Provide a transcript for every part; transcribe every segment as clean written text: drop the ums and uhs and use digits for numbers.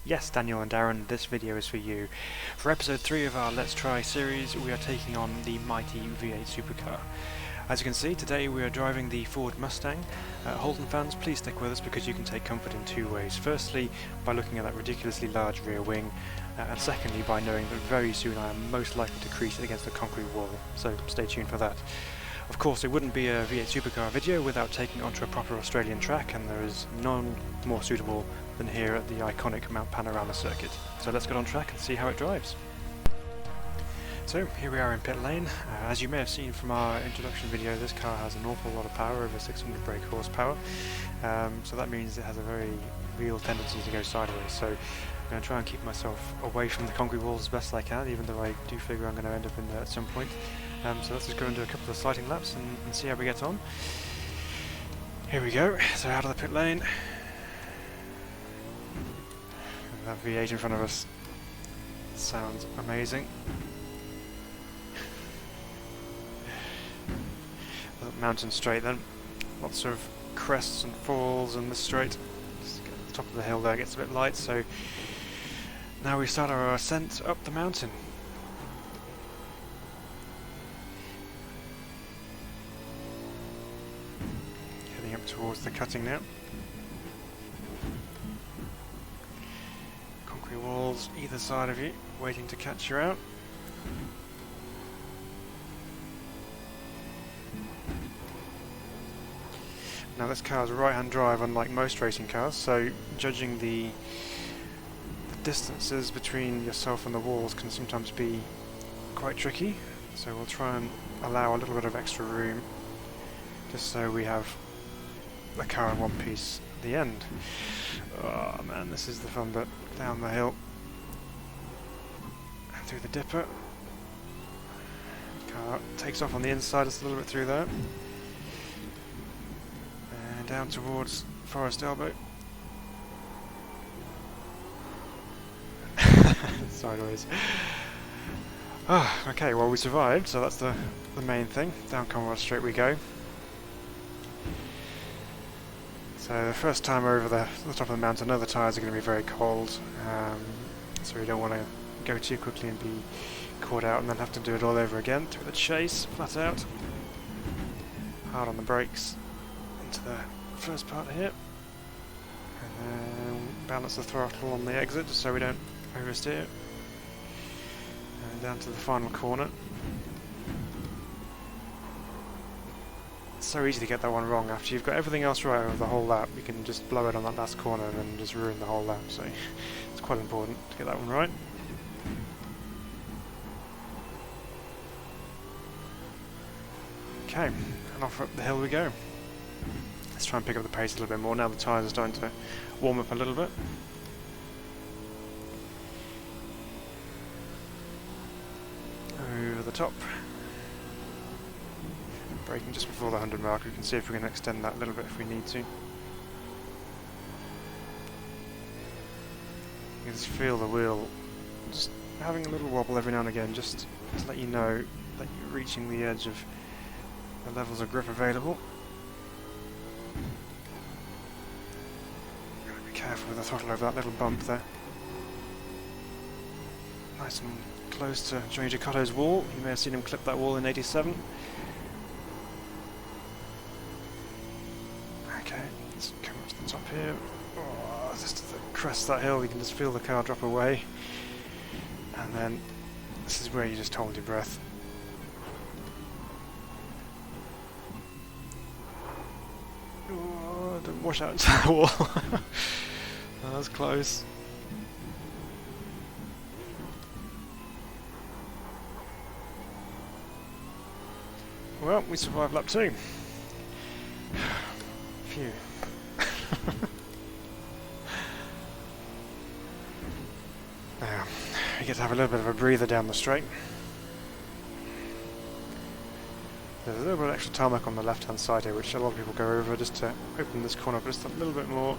Yes, Daniel and Darren, this video is for you. For episode 3 of our Let's Try series, we are taking on the mighty V8 Supercar. As you can see, today we are driving the Ford Mustang. Holden fans, please stick with us because you can take comfort in two ways. Firstly, by looking at that ridiculously large rear wing, and secondly by knowing that very soon I am most likely to crease it against a concrete wall, so stay tuned for that. Of course, it wouldn't be a V8 Supercar video without taking onto a proper Australian track, and there is none more suitable than here at the iconic Mount Panorama Circuit. So let's get on track and see how it drives. So here we are in pit lane. As you may have seen from our introduction video, this car has an awful lot of power, over 600 brake horsepower. So that means it has a very real tendency to go sideways. So I'm going to try and keep myself away from the concrete walls as best I can, even though I do figure I'm going to end up in there at some point. So let's just go and do a couple of sighting laps and see how we get on. Here we go, so out of the pit lane. That V8 in front of us sounds amazing. Mountain straight then. Lots of crests and falls in the straight. Just get to the top of the hill there, gets a bit light, so now we start our ascent up the mountain. Heading up towards the cutting now. Concrete walls either side of you, waiting to catch you out. Now this car is right-hand drive unlike most racing cars, so judging the distances between yourself and the walls can sometimes be quite tricky, so we'll try and allow a little bit of extra room just so we have the car in one piece at the end. Oh man, this is the fun bit. Down the hill and through the dipper. Car takes off on the inside just a little bit through there. Down towards Forest Elbow. Sideways. Okay, well we survived, so that's the main thing. Down Conrod Straight we go. So the first time over the top of the mountain, the tyres are going to be very cold, so we don't want to go too quickly and be caught out and then have to do it all over again. Through the chase, flat out. Hard on the brakes. Into the first part here, and then balance the throttle on the exit just so we don't oversteer, and down to the final corner. It's so easy to get that one wrong. After you've got everything else right over the whole lap, you can just blow it on that last corner and then just ruin the whole lap, so it's quite important to get that one right. Okay, and off up the hill we go. Let's try and pick up the pace a little bit more now the tyres are starting to warm up a little bit. Over the top. Braking just before the 100 mark, we can see if we can extend that a little bit if we need to. You can just feel the wheel just having a little wobble every now and again, just to let you know that you're reaching the edge of the levels of grip available. Careful with the throttle over that little bump there. Nice and close to Johnny Ducato's wall. You may have seen him clip that wall in '87. Okay, let's come up to the top here. Oh, just to the crest of that hill, you can just feel the car drop away. And then this is where you just hold your breath. Oh, don't wash out into the wall. That was close. Well, we survived lap 2. Phew. Now, we get to have a little bit of a breather down the straight. There's a little bit of extra tarmac on the left hand side here, which a lot of people go over just to open this corner up just a little bit more.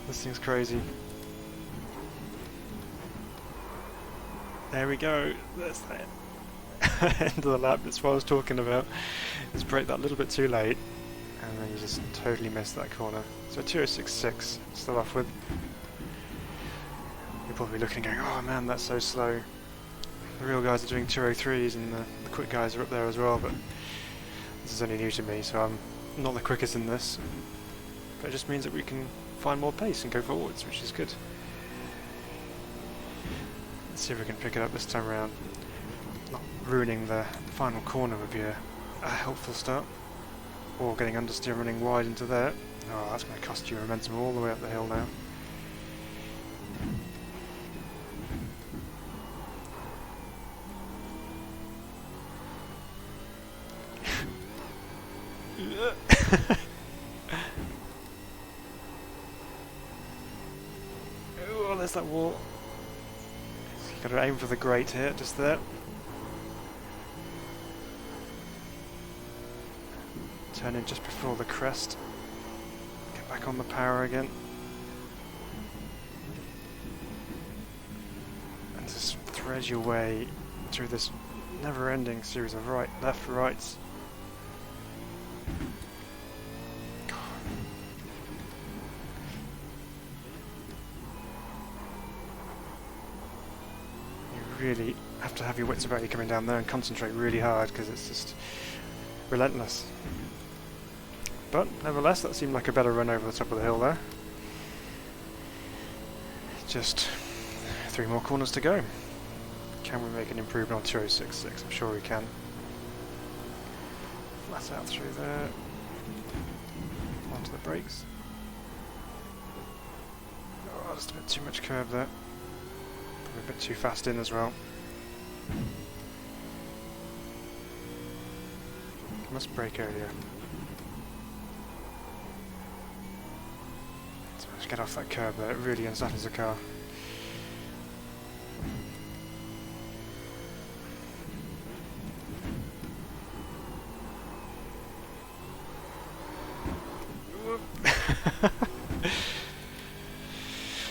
This thing's crazy. There we go. That's that. end of the lap. That's what I was talking about. Just brake that a little bit too late, and then you just totally missed that corner. So 2:06.6 start off with. You're probably looking going, oh man, that's so slow. The real guys are doing 2:03s and the quick guys are up there as well, but this is only new to me, so I'm not the quickest in this. But it just means that we can find more pace and go forwards, which is good. Let's see if we can pick it up this time around. Not ruining the final corner would be a helpful start. Or getting understeer running wide into there. Oh, that's going to cost you momentum all the way up the hill now. Oh, there's that wall. Got to aim for the grate here, just there. Turn in just before the crest. Get back on the power again. And just thread your way through this never-ending series of right, left, rights. Really have to have your wits about you coming down there and concentrate really hard, because it's just relentless. But nevertheless, that seemed like a better run over the top of the hill there. Just 3 more corners to go. Can we make an improvement on 2:06.6? I'm sure we can. Flat out through there. Onto the brakes. Oh, just a bit too much curve there. A bit too fast in as well. Must brake earlier. So let's get off that curb there, it really unsettles the car.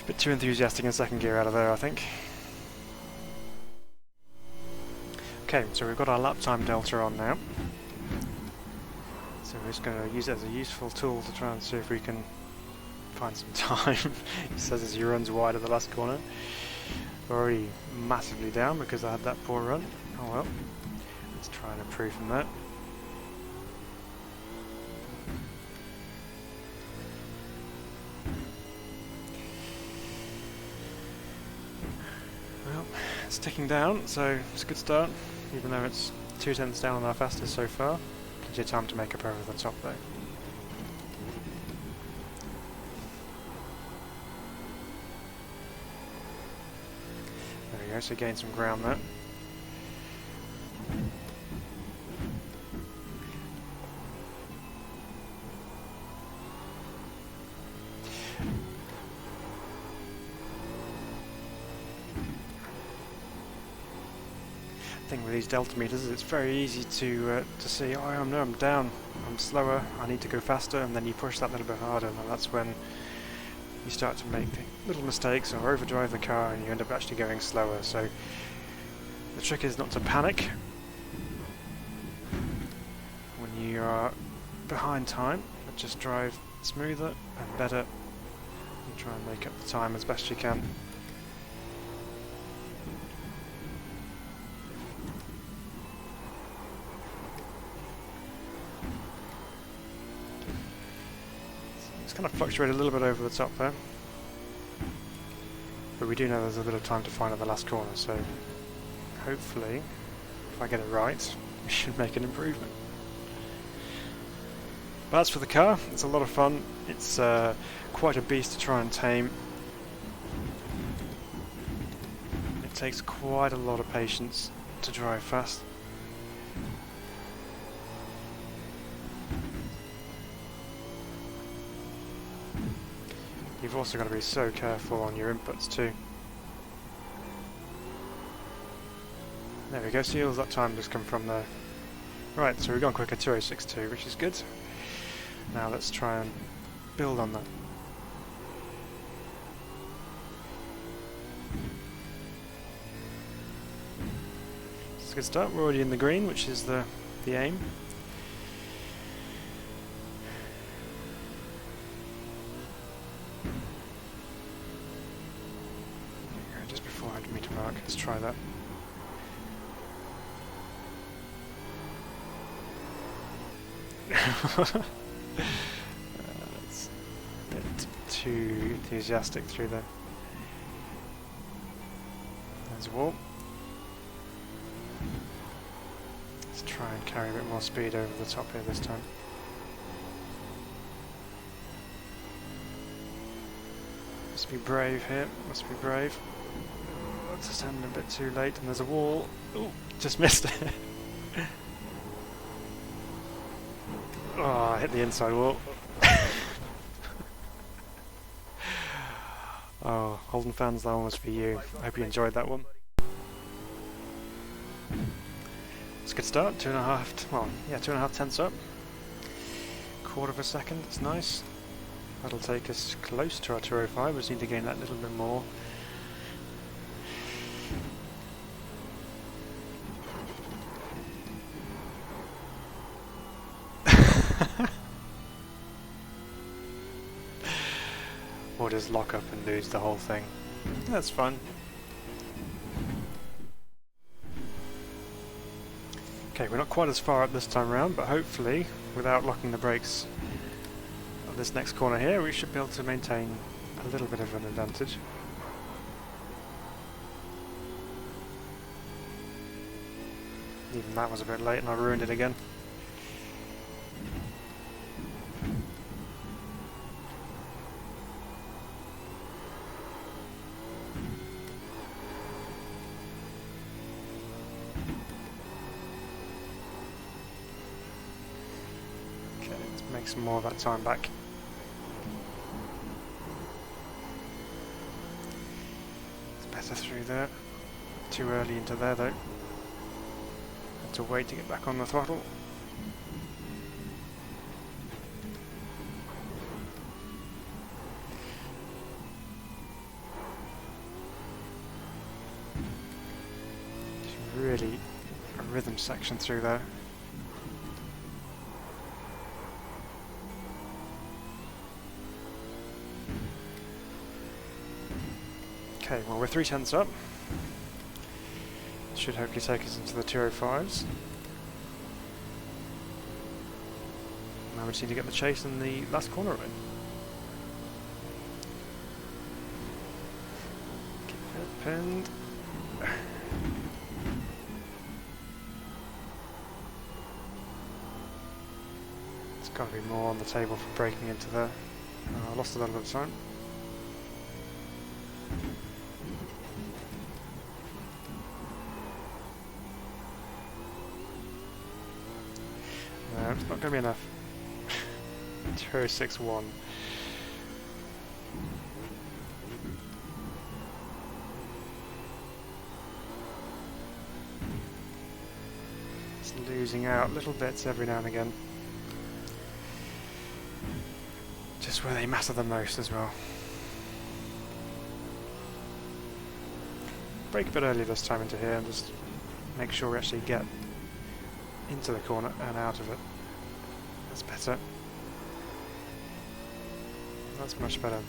Bit too enthusiastic in second gear out of there, I think. Okay, so we've got our lap time delta on now. So we're just going to use it as a useful tool to try and see if we can find some time. He says as he runs wide at the last corner. Already massively down because I had that poor run. Oh well, let's try and improve from that. Well, it's ticking down, so it's a good start. Even though it's 2/10 down on our fastest so far. Plenty of time to make up over the top though. There we go, so gain some ground there. Thing with these delta meters is it's very easy to see, oh I'm down, I'm slower, I need to go faster, and then you push that little bit harder, and that's when you start to make little mistakes or overdrive the car and you end up actually going slower. So the trick is not to panic when you are behind time, but just drive smoother and better and try and make up the time as best you can. Kind of fluctuate a little bit over the top there, but we do know there's a bit of time to find at the last corner, so hopefully if I get it right we should make an improvement. But that's for the car. It's a lot of fun. It's quite a beast to try and tame. It takes quite a lot of patience to drive fast. You've also got to be so careful on your inputs too. There we go, see all that time just come from there. Right, so we've gone quicker, 2:06.2, which is good. Now let's try and build on that. It's good start. We're already in the green, which is the aim. Just before 100 metre mark, let's try that. That's a bit too enthusiastic through there. There's a wall. Let's try and carry a bit more speed over the top here this time. Must be brave here, must be brave. That's standing a bit too late, and there's a wall. Ooh, just missed it. Oh, I hit the inside wall. Oh, Holden fans, that one was for you. I hope you enjoyed that one. It's a good start, 2.5 tenths up. Quarter of a second, it's nice. That'll take us close to our 205, we just need to gain that little bit more. Or just lock up and lose the whole thing. That's fun. Okay, we're not quite as far up this time round, but hopefully, without locking the brakes on this next corner here, we should be able to maintain a little bit of an advantage. Even that was a bit late and I ruined it again. Make some more of that time back. It's better through there. Too early into there though. Had to wait to get back on the throttle. It's really a rhythm section through there. Okay, well we're 3 tenths up. Should hopefully take us into the 205s. Now we just need to get the chase in the last corner of it. Keep it pinned. There's got to be more on the table for breaking into there. I lost a little bit of time. No, it's not going to be enough. 206.1. It's losing out little bits every now and again. Just where they matter the most as well. Brake a bit early this time into here and just make sure we actually get into the corner and out of it. That's better. That's much better.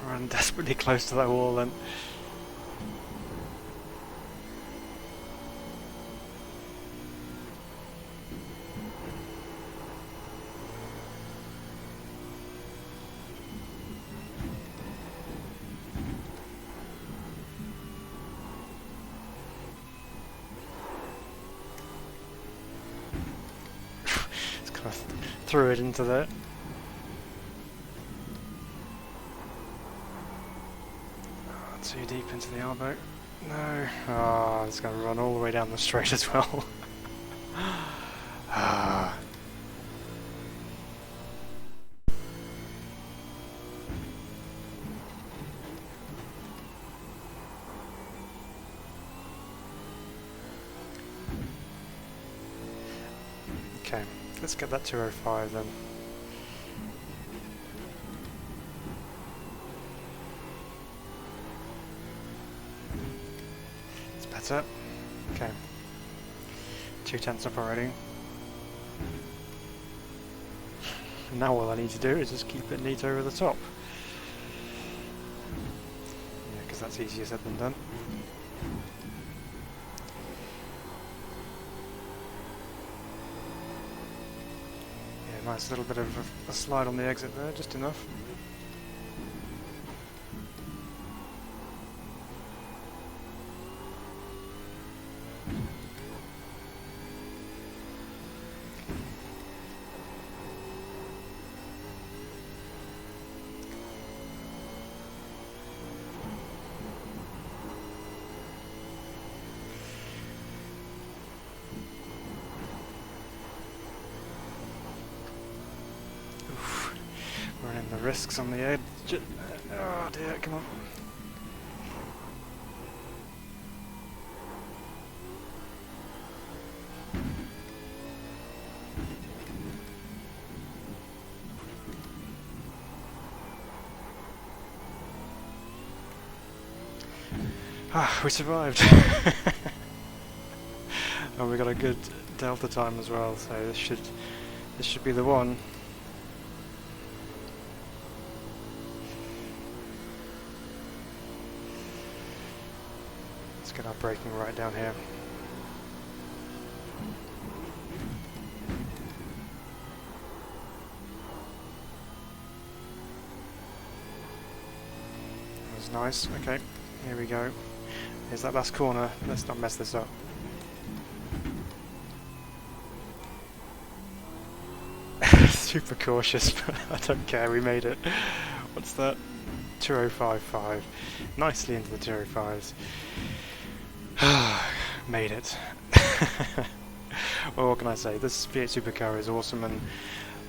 Run desperately close to that wall then. Threw it into there. Oh, too deep into the elbow. No. Oh, it's going to run all the way down the straight as well. Ah. Okay, let's get that 205 then. It's better. Okay. 2/10 up already. Now all I need to do is just keep it neat over the top. Yeah, because that's easier said than done. Yeah, nice little bit of a slide on the exit there, just enough. Running the risks on the edge. Oh dear, come on. Ah, we survived. And we got a good delta time as well, so this should be the one. Let's get our braking right down here. That was nice. Okay, here we go. Here's that last corner. Let's not mess this up. Super cautious, but I don't care, we made it. What's that? 205.5. Nicely into the 205s. Made it. Well, what can I say? This V8 Supercar is awesome, and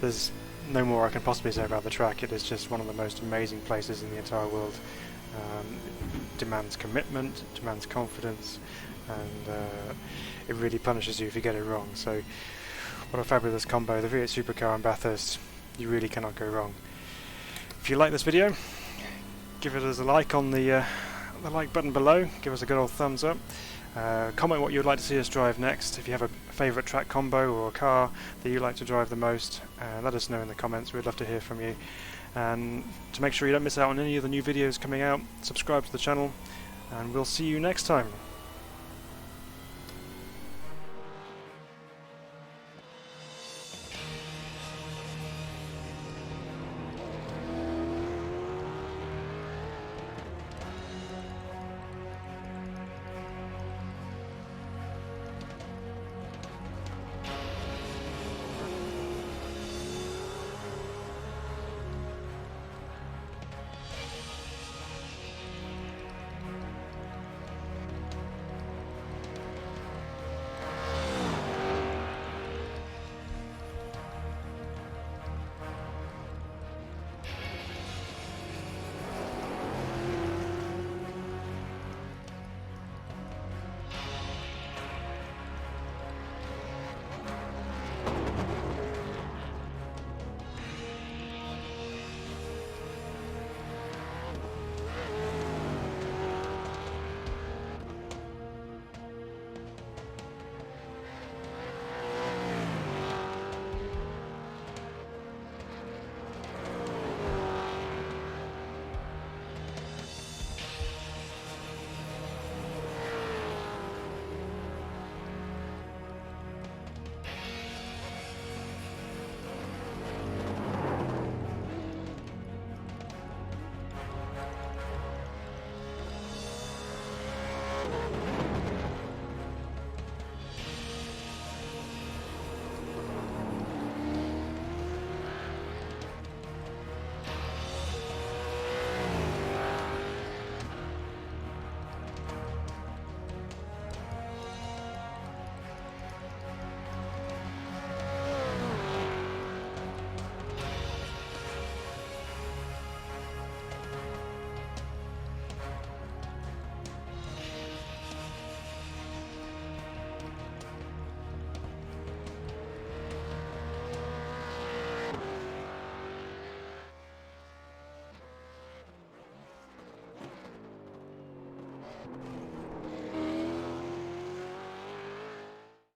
there's no more I can possibly say about the track. It is just one of the most amazing places in the entire world. It demands commitment, it demands confidence, and it really punishes you if you get it wrong. So, what a fabulous combo. The V8 Supercar and Bathurst, you really cannot go wrong. If you like this video, give it as a like on the like button below, give us a good old thumbs up. Comment what you would like to see us drive next. If you have a favourite track combo or a car that you like to drive the most, let us know in the comments. We'd love to hear from you. And to make sure you don't miss out on any of the new videos coming out, subscribe to the channel, and we'll see you next time.